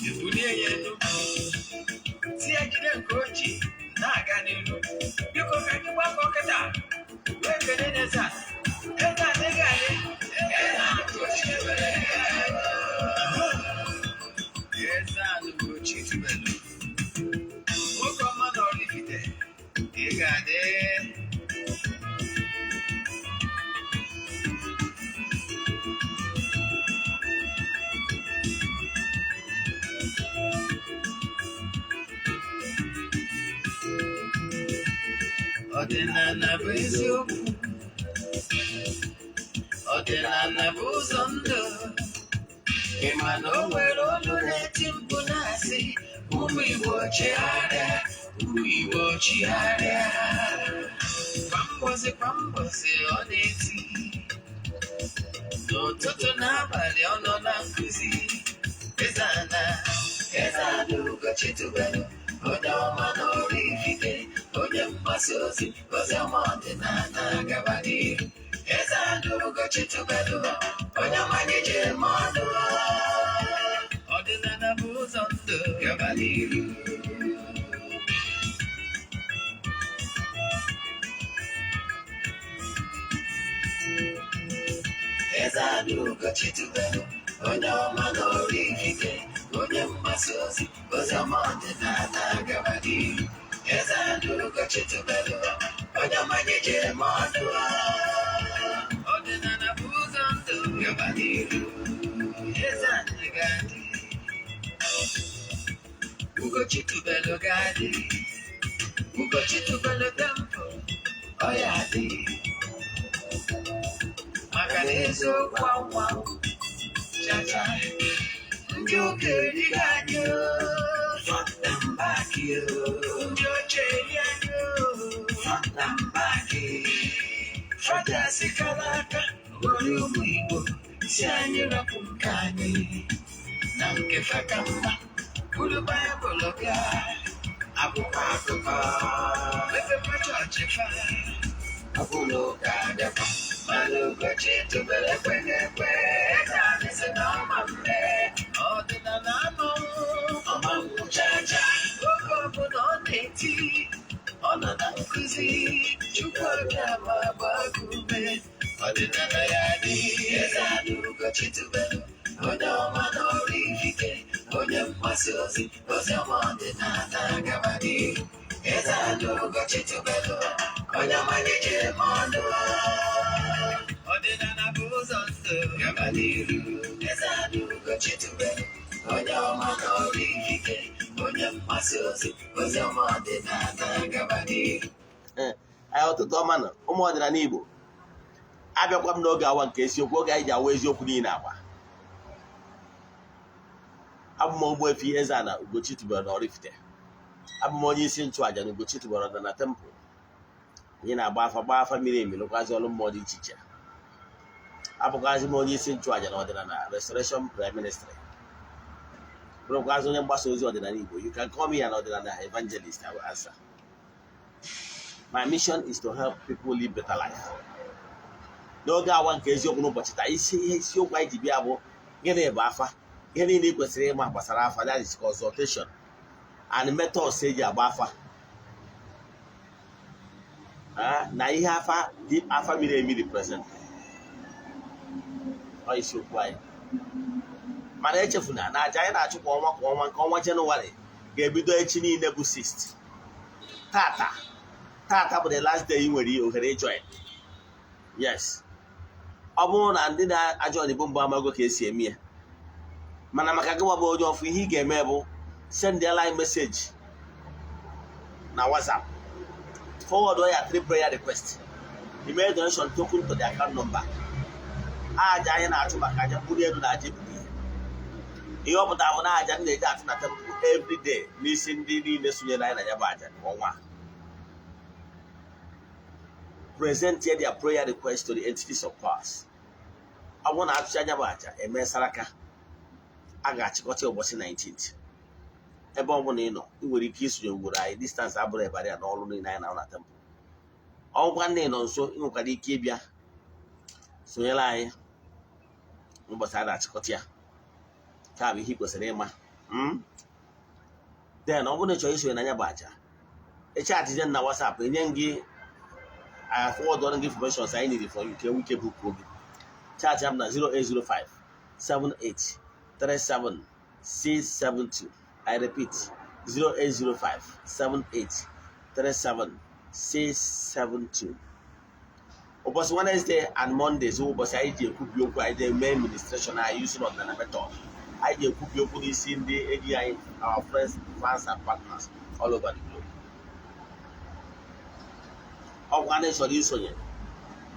Ebulie yenu. Si ajide Ugochi na-aga n'ihu. Biko ka anyị gbakọ kịta. Wee kene n'eze a. Eze a dịghị anyị. Eze a Ugochi tubelu. Eze a Ugochi tubelu. Nwoke ọma na oraifite. Ị ga-adị. Ọdịnala bụ eziokwu. Ọdịnala bụ ụzọ ndụ. Ị ma na o nwere olu na-eti mkpu na-asị ụmụ Igbo chigharịa, ụmụ Igbo chigharịa. Kwa mbọsị ọ na-eti. N'ụtụtụ n'abalị ọ nọ na nkụzi. Eze-Ana, Eze-Ana Ugochi tubelu. Onye ọma na oraifite, onye mgbasa ozi, ozi ọma ọdịnala gaba n'ihu. Eze-Ana Ugochi tubelu, onye ọma na-eji eme ọnụ. Ọdịnala bụ ụzọ ndụ gaba n'ihu. Eze-Ana Ugochi tubelu, onye ọma na oraifite, onye mgbasa ozi, ozi ọma ọdịnala gaba n'ihu. Eze-Ana Ugochi tubelu, onye ọma na-eji eme ọnụ. Ọdịnala bụ ụzọ ndụ gaba n'ihu. Eze-Ana ga-adị. Ugochi tubelu ga-adị. Ugochi tubelu tempo, ọ ya adị. Maka na eziokwu anwa chacha. Ndị oke erighị anyị fọta mba gị. Ndị oche eri anyị fọta mba gị. Fọta sikara aka were ụmụ Igbo si anyị rapụ nke anyị na nke faka mma. Bụrụ Baịbụl bịa akwụkwọ akụkọ. Mepekwa chọọchị fa ọbụla ụka adịkwa. Mana Ugochi tubelu ekweghị ekwe. Eze-Ana sị na ọma mme. Ọdịnala anọ ọma nwụchacha. Oge ọbụla ọ na-eti, ọ nọ na nkụzi. Chukwu abịama agbago ume. Ọdịnala ya dị. Eze-Ana Ugochi tubelu, onye ọma na oraifite, onye mgbasa ozi, ozi ọma ọdịnala gaba n'ihu. Eze-Ana Ugochi tubelu, onye ọma na-eji eme ọnụ. Ọdịnala bụ ụzọ ndụ gaba n'ihu. Eze-Ana Ugochi tubelu, onye ọma na oraifite, onye mgbasa ozi, ozi ọma ọdịnala gaba n'ihu. Ọtụtụ ọma na ụmụ ọdịnala Igbo, abịakwa m n'oge awa nke eziokwu, oge anyị ji awa eziokwu niile agba. Abụ m Ogbuefi Eze-Ana Ugochi tubelu na oraifite. Abụ m onye isi nchụaja na Ugochi tubelu na tempụl. Anyị na-agba afa miri emi, lụkwazi ọrụ mmụọ dị iche iche. Abụkwazi m onye isi nchụaja na ọdịnala Restoration Prime Ministry. Bụrụkwazi onye mgbasa ozi ọdịnala Igbo. You can call me an ọdịnala evangelist, I will answer. My mission is to help people live better life. N'oge awa nke eziokwu n'ụbọchị taa, isiokwu anyị ji bịa bụ gịnị bụ afa. Ihe niile ị kwesịrị ịma gbasara afa, that is consultation and methods eji agba afa. Na ihe afa miri emi represent. Ọ isiokwu anyị. Mana echefuna na aja anyị na-achụ kwa ọnwa nke ọnwa Jenụwarị ga-ebido echi niile bụ 6th. Tata bụ the last day ị nwere ohere join. Yes. Ọ bụrụ na ndị na-ajọ Igbo mbụ amago ka esi eme ya, mana maka gị bụ onye ọfụ, ihe ị ga-eme bụ send a line message na WhatsApp, forward ya 3 prayer requests. You make donation token to the account number. Aja anyị na-achụ maka aja mkpụrụ elu na aja ebubo ihe ọ pụtara bụ na aja ndị na-eji atụ na temple every day n'isi ndị niile sonyere anyị na ya bụ aja ọnwa. Present here their prayer request to the entities of powers. I want to actually anya bụ aja eme saraka. A ga-achịkọta ụbọchị 19th. Ebe ọ bụla ị nọ, ị nwere ike isonye ugboro anyị. Distance abụrụ ebe ya n'ọrụ niile anyị na-arụ na temple. Ọgwa ndị nọ nso, ị nwekwara ike ịbịa sonyere anyị ụbọchị a na-achịkọta ya. ka bụ ihe kwesịrị ịma. Then ọ bụrụ na ịchọrọ iso n'anya bụ aja echatije na WhatsApp enye gị I forward gị information I need for you ka enwe ike book oge chat am na 0805 78 37 672. I repeat 0805 78 37 672. Ụbọchị Wednesday and Mondays ụbọchị anyị ji ekwubi okwu anyị na-eme administration anyị using ọdịnala method. Anyị ji ekwubi okwu n'isi ndị enyi anyị, our friends, fans and partners all over the globe. Ọgwa anyị chọrọ isonye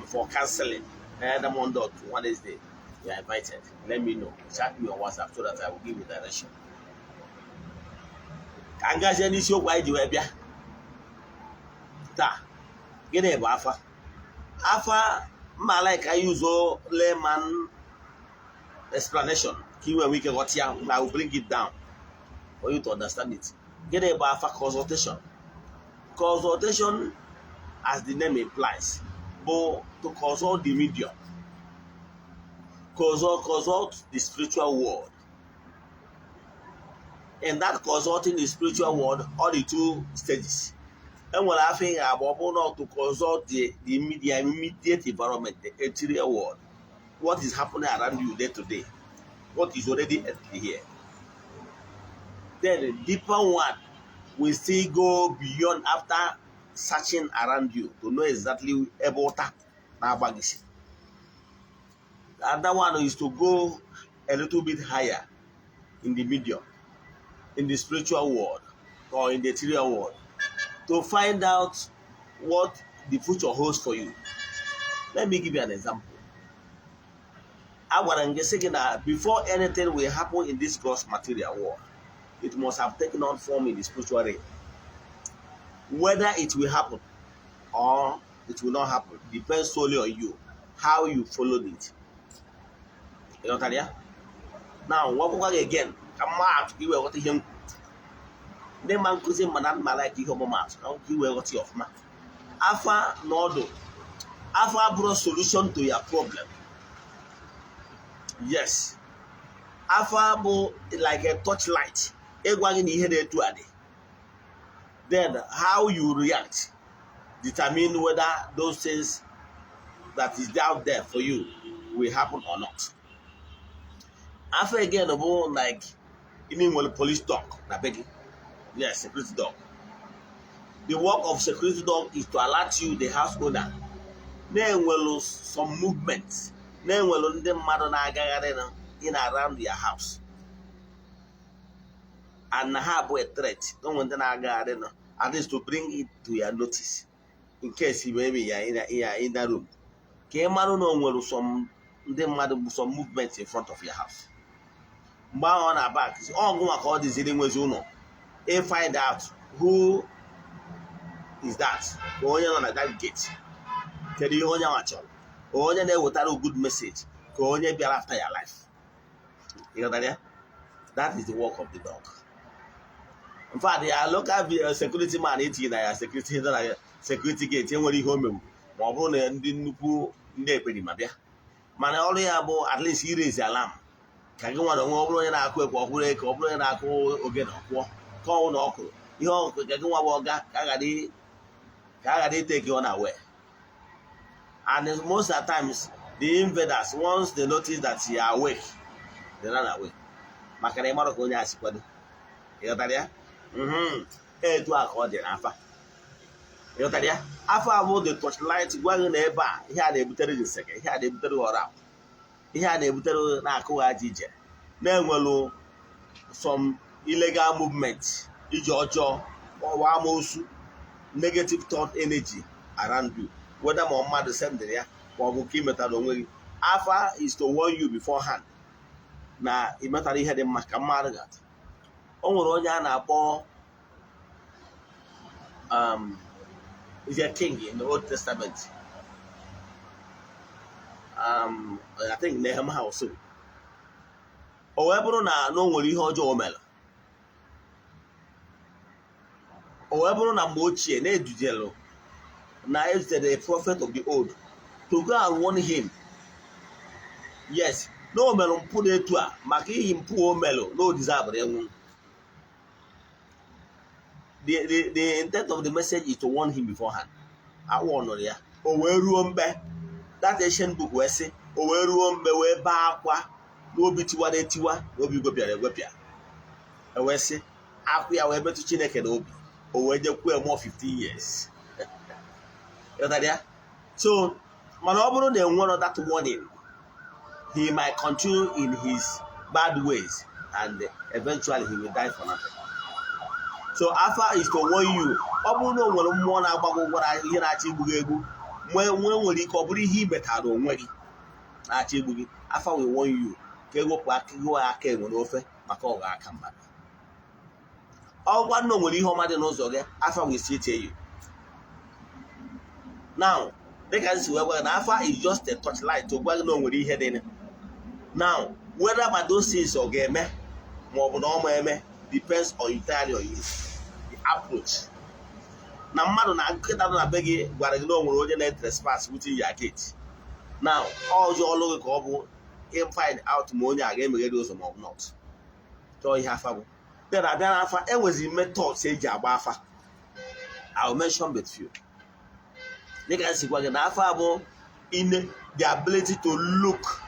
for counseling either Monday or Wednesday, you are invited. Let me know. Chat me on WhatsApp so that I will give you direction. Ka m gazie n'isiokwu anyị ji wee bịa taa. Gịnị bụ afa? Afa ma like I use layman explanation. Kiwe we can ghọta ya, I will bring it down for you to understand it. Gịnị bụ afa? Consultation. Consultation, as the name implies, but to consult the medium. Consult the spiritual world. In that consulting the spiritual world, all the two stages. And what I think about not to consult the immediate environment, the exterior world. What is happening around you day to day? What is already here? Then the deeper one will still go beyond after searching around you to know exactly about that. Another one is to go a little bit higher in the medium, in the spiritual world or in the exterior world, to find out what the future holds for you. Let me give you an example. I want to say that before anything will happen in this gross material world, it must have taken on form in the spiritual realm. Whether it will happen or it will not happen depends solely on you, how you followed it. You know what I mean? Now, what we again? Come out, you will what him. The man could say, "Man, like you home out." Now, you will what you of man. Alpha Nodo, Alpha brought solution to your problem. Yes, Alpha brought like a torchlight. Then, how you react determine whether those things that is out there for you will happen or not. After again, about like even when the police dog, na begging, yes, security dog. The work of security dog is to alert you, the house owner. Then will some movements. Then will the mother in around your house. And have a threat. Don't want to at least to bring it to your notice. In case he maybe you're in the room. Came out some movements in front of your house. On our back, all going to call this dealing with Uno. And find out who is that. Going on at that gate. Tell you on your actual. Or they will tell a good message. Go on your after your life. You know that? That is the work of the dog. In fact, the local security man, 18 security gate, and when he home, Mabon and didn't put Nepedi Mabia. Man, only about at least he raised the alarm. Can go on a woman and I quick walk, and I go again, call no uncle. You know, can go on Kagadi take you on away. And most of the times, the invaders, once they notice that you are awake, they run away. Makanema Konya Squad. You know that? To accord the Alpha. You know that? Alpha about the torchlight going in a bar. He had a buttery second. He had a buttery around. He had a buttery Nakoa DJ. Then will some illegal movement. Ijojo or Wamosu negative thought energy around you. Whether more mad the same day or will keep it along. Alpha is to warn you beforehand. Now, it matter he had a Macamaragat. Is a king in the Old Testament. I think Nehemiah also. However, no one will hold your mel. However, na Mochi and Edujelo. Now is the prophet of the old to go and warn him. Yes, No melon put it to a Maki in poor mellow, no desire. The intent of the message is to warn him beforehand. I warn you. O where room be that ancient book where say, O where room be where bakwa, no be tiwa de tiwa, no be gopia. And where say, Akia webe to Chineke and Obi, or where you more 15 years. So, Manobro, they one of that warning. He might continue in his bad ways and eventually he will die for nothing. So Alpha is to warn you. Obuno will warn about what I hear at Ibugu. When will he cover he better than when at Ibugi? Alpha will warn you. Go back, go came on offer, Makoga come back. All one no will you home at the nose of Alpha will see tell you. Now, they can see whether Alpha is just a touchlight to well known with he head in. Now, whether by those things or game, more normal depends on entirely on you. The approach. Now, man, I get out of a beggy, but I know we're going to trespass within your gate. Now, all your local can find out money again, we do some of not. So, you have a then I done Alpha, and was in method, say Jabafa. I'll mention with you. They can see what an Alpha in the ability to look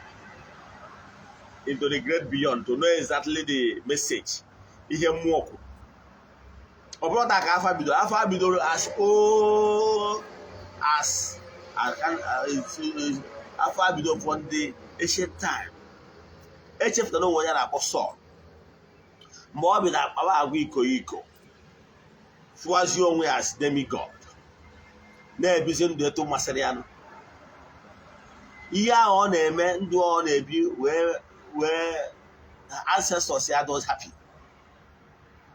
into the great beyond, to know exactly the message. He hear more. About that Alpha Bido as old as Alpha Bido from the ancient time. HF the no one about Saul. More than our Iko. Was your way as demigod. Never vision the two Masariano. Yeah, on a man do on a view where ancestors are those happy.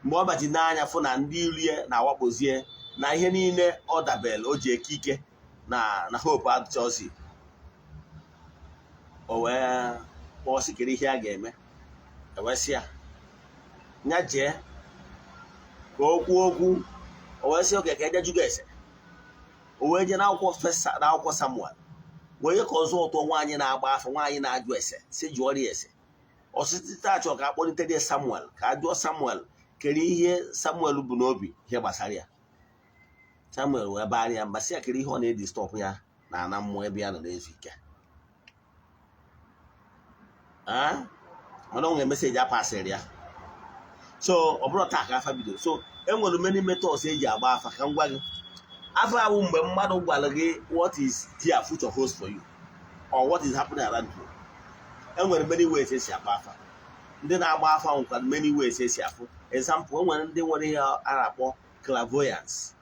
More but in Nanya for Nandilia, now what was here, na Henine or the bell, or J. Kike, na hope at Chelsea. Or where was it here game? I was here. Naje, go, or was okay, get you guys. Or you now call first now for someone. Where you consult on one in our bath, one in our dress, say you already say. Or sit touch or cap on the Samuel, can do Samuel, can you hear Samuel Bunobi, here Basaria? Samuel, where Barry and Basia can you honey this stop here, now I'm way beyond the week. Ah, I don't message up pass area. So, or brought attack after video. So, and when many methods say Yabafa can wagon. After I won't be mad what is their future host for you, or what is happening around you. And when many ways is your buffer. Then our buffer can many ways is your foot. Example, when they want to hear Arab clairvoyance,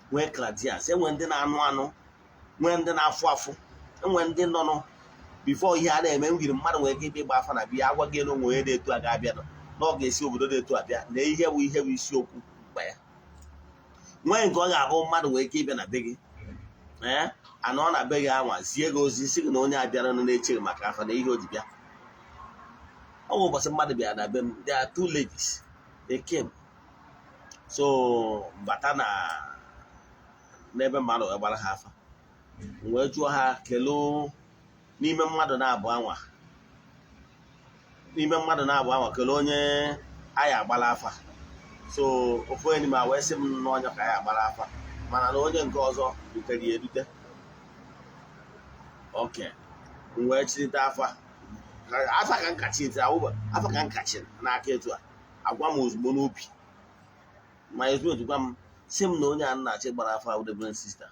when clairvoyance, and when then I know, when then I waffle, and when they don't know, before he had a man with a mother will give a buffer and be our game away to a gabiano, nor get you over to a bear. They hear we have with you. When going our own mother will keep in a biggie, and on a big hour, here goes the signal only I bear on nature, Macafa, the ego. Oh, but somebody be there are two ladies. They came. So, Batana never matter about half. Where you have Kelo, Nima Madonna Bawa. Nima Madonna Bawa, Colonia, Aya Balafa. So, when my Western Nonya Kaya Balafa, Manalojan Gozo, you can hear it. Okay. Where did Afa? Afa can catch it over. Afa can catch it. And I can't do it. I was Monopi. My husband to come, same Nonya and Nache Balafa with the brand sister.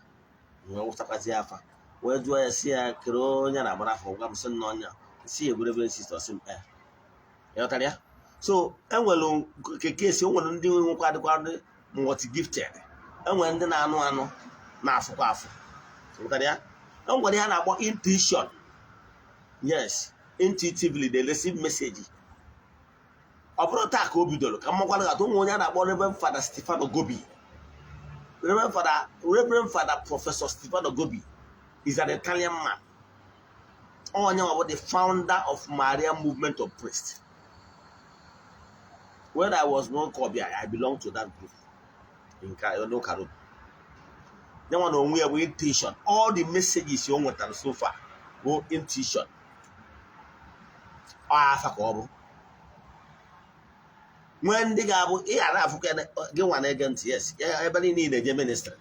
Where was Afa? Where do I see a Coronia and Balafa, Gamson Nonya? See a good sister, sim air. Yotaria? So, and well, case you want to do what gifted. And when then I know, now for powerful. Yotaria? And what they had about intuition. Yes, intuitively they receive message. Upon attack Obidolo, come on, I don't want about Reverend Father Stefano Gobi. Reverend Father Professor Stefano Gobi is an Italian man. Oh, you know about the founder of Maria Movement of Priests. When I was born, I belonged to that group in Cairo. They want to know we intuition. All the messages you want so far go intuition. afa ka ọ bụ nwee ndị ga-abụ ị ga na-afụ gị nwa na-ege ntị yes ebe niile na-eje ministrị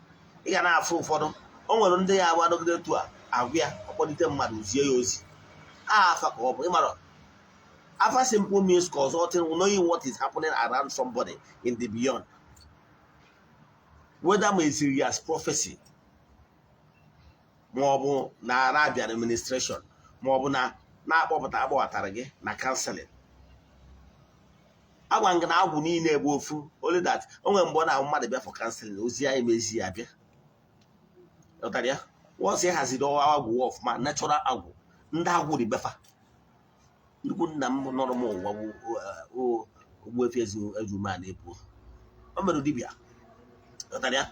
ị ga na-afụ ụfọdụ o nwere ndị ya agba nọgide etu a agwụ ya ọkpọlite mmadụ zie ya ozi afa ka ọ bụ ịmara afa simple means consulting, knowing what is happening around somebody in the beyond, whether my serious prophecy ma ọ bụ na na-abịa administration ma ọ bụ na na-akpọpụta agbawatara gị na counseling. Agwa nga na agwụ niile ebe ofu only that o nwere mgbe ọ na-ahụ mmadụ bịa for counseling ozi ya emezi ya bịa ọtara ya once haziri agwụ ọfụma natural agwụ ndị agwụ dị befa nnukwu nna m nọrọ m ụwa Ogbuefi Eze-Ana na-ebu o mere dibịa ọtara ya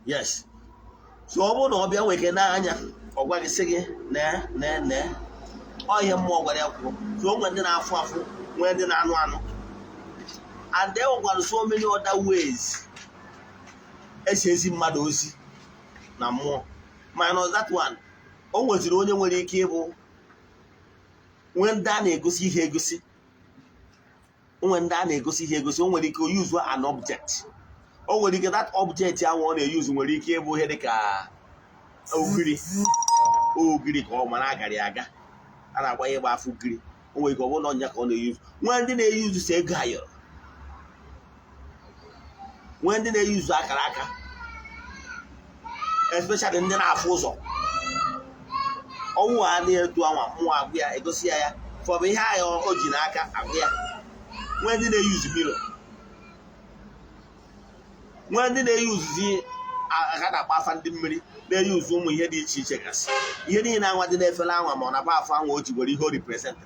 yes so ọ bụrụ na ọ bịa nweke n'anya ọ gwa gị sị gị na ọ ihe mmụọ gwara ya kwuo so o nwere ndị na-afụ afụ nwee ndị na-anụ anụ. And there were so many other ways esi mmadụ ozi na mmụọ minus that one o nweziri onye nwere ike ịbụ nwee ndị a na-egosi ihe egosi onwe ndị a na-egosi ihe egosi o nwere ike use an object o nwere ike that object ahụ ọ na-eyuzu nwere ike ịbụ ihe dịka ogiri ka ọ mara agara aga a na-agba ya ịgba afọ ugiri o nwere ike ọ bụrụ na ọnya ka ọ na-eyuzu nwee ndị na-eyuzu so ego ayọrọ nwee ndị na-eyuzu akara aka especially ndị na-afụ ụzọ ọnwụ a na-etu anwa mmụọ agwụ ya egosi ya fọbụ ihe ahịa o ji n'aka agwụ ya. Nwee ndị na-eyuzu milo nwee ndị na-eyuzuzi aka na-akpa afa ndị mmiri na-eyuzu ụmụ ihe dị iche iche gasị ihe niile anwa dị na-efere anwa ma ọ na-akpa afọ anwa o ji nwere ihe o represent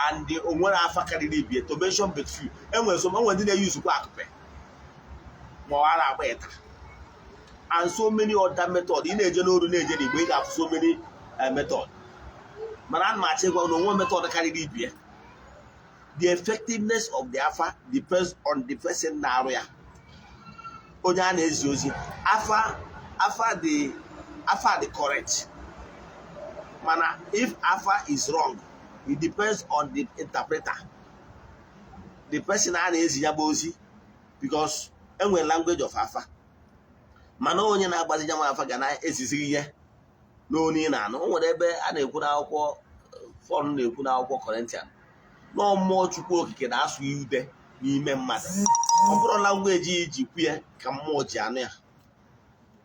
and o nwere afa karịrị ibie to mention but few enwere so ndị na-eyuzukwa akụpe ma ọ ara agba ịta and so many other method ị na-eje n'oru na-eje n'igwe ị ga-afụ so many method mana a na-achị gwa na onwe method karịrị ibie. The effectiveness of the afa depends on the person na-arụ ya onye a na-ezi ozi afa dị correct mana if afa is wrong it depends on the interpreter the person a na-ezi ya bụ ozi because enwere language of afa mana onye na-agbazi ya afa ga na-ezizi ihe n'onu na-anụ o nwere ebe a na-ekwu n'akwụkwọ fọn na-ekwu n'akwụkwọ Corinthian na mmụọ Chukwu okike na-asụ ude n'ime mmadụ ọ bụrụ langweji iji kwu ya ka mmụọ ji anụ ya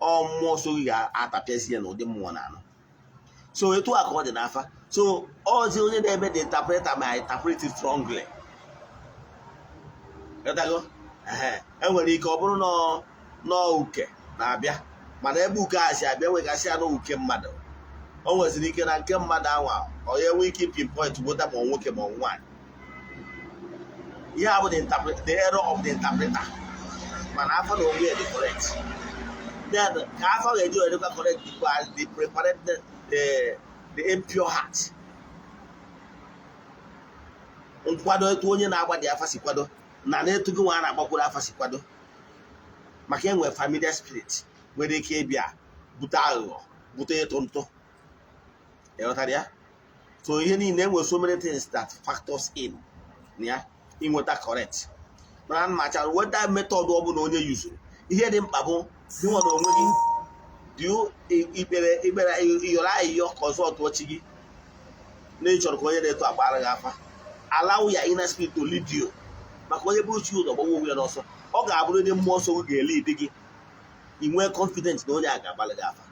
ọ mmụọ so gị ga-atapịazi ya n'ụdị mmụọ na-anụ so etu a ka ọ dị n'afa so ozi onye na-eme the interpreter ma interpret it wrongly enwere ike ọ bụrụ n'uke na-abịa mana ebe uke a si abịa nwegasị ya n'uke mmadụ o nweziri ike na nke mmadụ anwa ọ ya enwe ike pinpoint bụta ma nwoke ma nwaanyị ihe a bụ the error of the interpreter mana afọ na onwe ya dị correct then ka afọ ga-eji edekwa correct the prepared the impure heart nkwado etu onye na-agba dị afa si kwado na etu gị nwa a na-agbakwuru afa si kwado maka enwe familiar spirit nwere ike ịbịa bute aghụghọ bute ịtụ ntụ ịghọtara ya so ihe niile enwere so many things that factors in ya inweta correct mana macha weta method ọ bụla onye yuzuru ihe dị mkpa bụ dị nwere onwe gị ikpere iyọrọ ahịhịọ consult ochi gị na ịchọrọ ka onye na-eto agbara gị afa allow ya inner spirit to lead you maka onye bụ uche ụzọ gbawa onwe ya n'ọsọ ọ ga-abụrụ ndị mmụọ nsọ gị ga-elid gị inwe confidence na onye a ga-agbalị gị afa.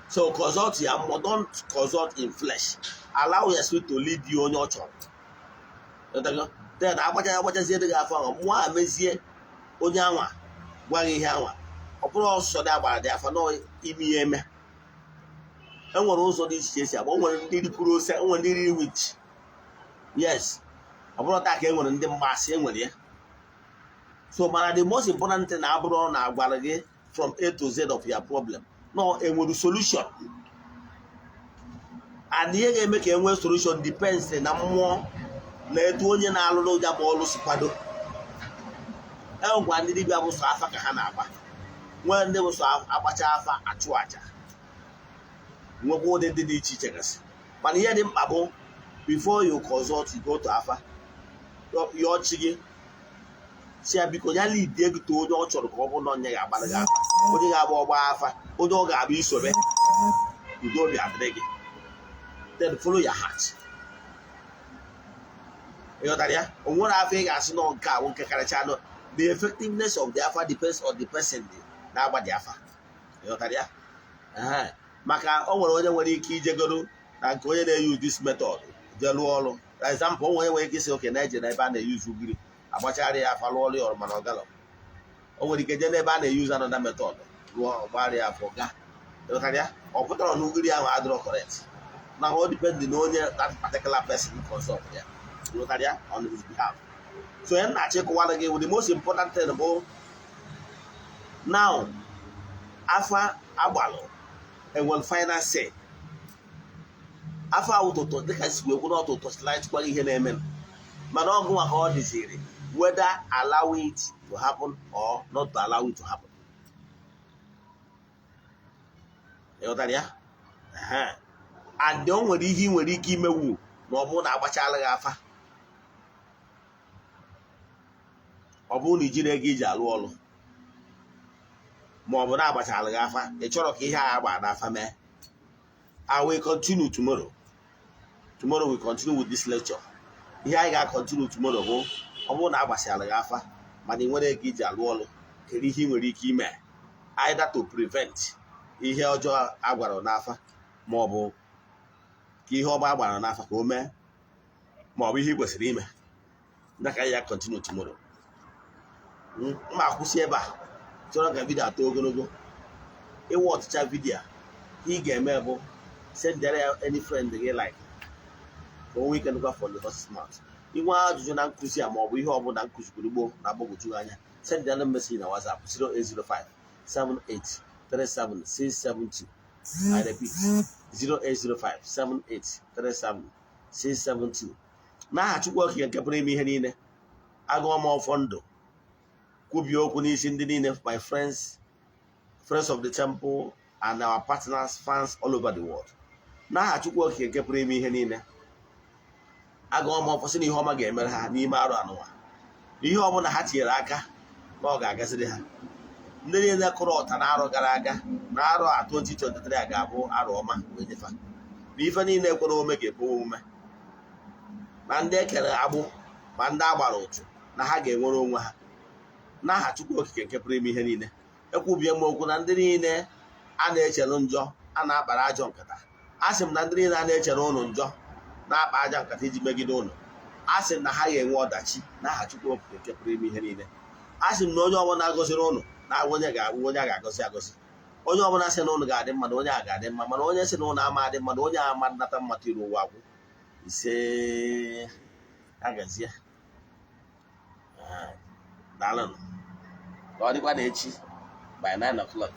So consult ya mmụọ, don't consult in flesh, allow your spirit to lead you onye ọ chọrọ. Then agbachazie dị gị afọ ahụ mmụọ a mezie onye anwa gwa gị ihe anwa ọ bụrụ ọsọ dị agbara dị afa na ime ihe eme. Enwere ụzọ dị iche iche agba, o nwere ndị ripụrụ ose, o nwere ndị riri wich, yes, ọ bụrụ taa ka e nwere ndị mgbasị enwere ya. So mana the most important thing abụrụ na agwara gị from A to Z of your problem no enwere solution, and ihe ga-eme ka enwee solution depends na mmụọ na etu onye na-alụrụ ya ma ọlụ si kwado. Enwekwa ndị dibịa bụ sọ afa ka ha na-agba, nwee ndị bụ sọ agbacha afa achụ aja. nwekwa ụdị ndị dị iche iche gasị. Mana ihe dị mkpa bụ before you consult, you go to afa yọọ chi gị si ya biko ya lidie gị to onye ọ chọrọ ka ọ bụrụ na onye ga-agbara gị afa, onye ga-agba ọgba afa, onye ọ ga-abụ isobe udo obi adịrị gị. Then follow your heart. ịghọtara ya? O nwere afa ị ga-asị na nke a nke karịcha anụ. The effectiveness of the afa depends on the person na-agba the afa. ịghọtara ya? Maka o nwere onye nwere ike ijegoro na nke onye na-use this method jee lụọ ọrụ. For example, o nwere ike isi oke na-eje n'ebe a na-eyuzu ugiri agbachara ya afa lụọ ọrụ ya ọrụ mana ọ galọ. O nwere ike jee n'ebe a na-eyuzu another method lụọ gbara ya afọ ga. ịghọtara ya? Ọ pụtara na ugiri ahụ adịrọ correct. Na ọ depend na onye that particular person consult ya. ịghọtara ya? On his behalf. So ya na-achịkọwara gị the most important thing bụ now afa agbalụ enwere final say. Afa ụtụtụ dịka si wee kwụ n'ọtụtụ slide ihe na-eme, mana ọgụ maka ọ dịziri whether allow it to happen or not to allow it to happen. ịghọtara ya? And o nwere ihe ị nwere ike imewu na ọ bụrụ na agbachala gị afa, ọ bụrụ na ijiri ego iji alụ ọrụ ma ọ bụ na agbachala gị afa, ị chọrọ ka ihe a agba n'afa mee. I will continue tomorrow. Tomorrow we continue with this lecture. Ihe anyị ga-continue tomorrow bụ ọ bụrụ na agbachala gị afa mana ị nwere ego iji alụ ọrụ, kedu ihe ị nwere ike ime either to prevent ihe ọjọọ agwara n'afa ma ọ bụ ka ihe ọma agbara n'afa ka o mee ma ọ bụ ihe ị kwesịrị ime. Ndị ka ya continue tomorrow. Ma akwụsị ebe a. Chọrọ ka vidio atọ ogologo. Ịwụ ọtụcha vidio ị ga-eme bụ send any friend gị like for weekend go for the first month. Inwe ajụjụ na nkụzi a ma ọ bụ ihe ọbụla nkụzikwuru ugbo na agbagwoju anya, send them a message na WhatsApp 0805 7837672. I repeat 0805 7837672. N'aha Chukwu Okike nke pụrụ ime ihe niile, agụọ m ọfọ ndụ kwubie okwu n'isi ndị niile, my friends of the temple and our partners, fans all over the world. N'aha Chukwu Okike nke pụrụ ime ihe niile, agụọ m ọfọ sị na ihe ọma ga-emere ha n'ime arụ anụwa. Ihe ọbụla ha tinyere aka na ọ ga-agaziri ha. Ndị niile kụrụ ọta na arụ gara aga na arụ a 2023 a ga-abụ arụ ọma wee nyefa. Na ife niile ekwere ome ga-ekwe omume. Na ndị ekere agbụ ma ndị agbara ụchụ na ha ga-enwere onwe ha. N'aha Chukwu Okike nke pụrụ ime ihe niile, ekwubie m okwu na ndị niile a na-echere njọ a na-akpara ajọ nkata. Asị m na ndị niile a na-echere ụnụ njọ na-akpa ajọ nkata iji megide ụnụ, asị m na ha ga-enwe ọdachi n'aha Chukwu Okike nke pụrụ ime ihe niile. Asị m na onye ọbụla agọziri ụnụ na onye a ga-agọzi agọzi. Onye ọbụla sị na ụnụ ga-adị mma na onye a ga-adị mma, mana onye sị na ụnụ ama adị mma na onye a ama nnata mmata iru ụwa agwụ. Ise agazie daalụ. Ka ọ dịkwa na echi by 9 o'clock.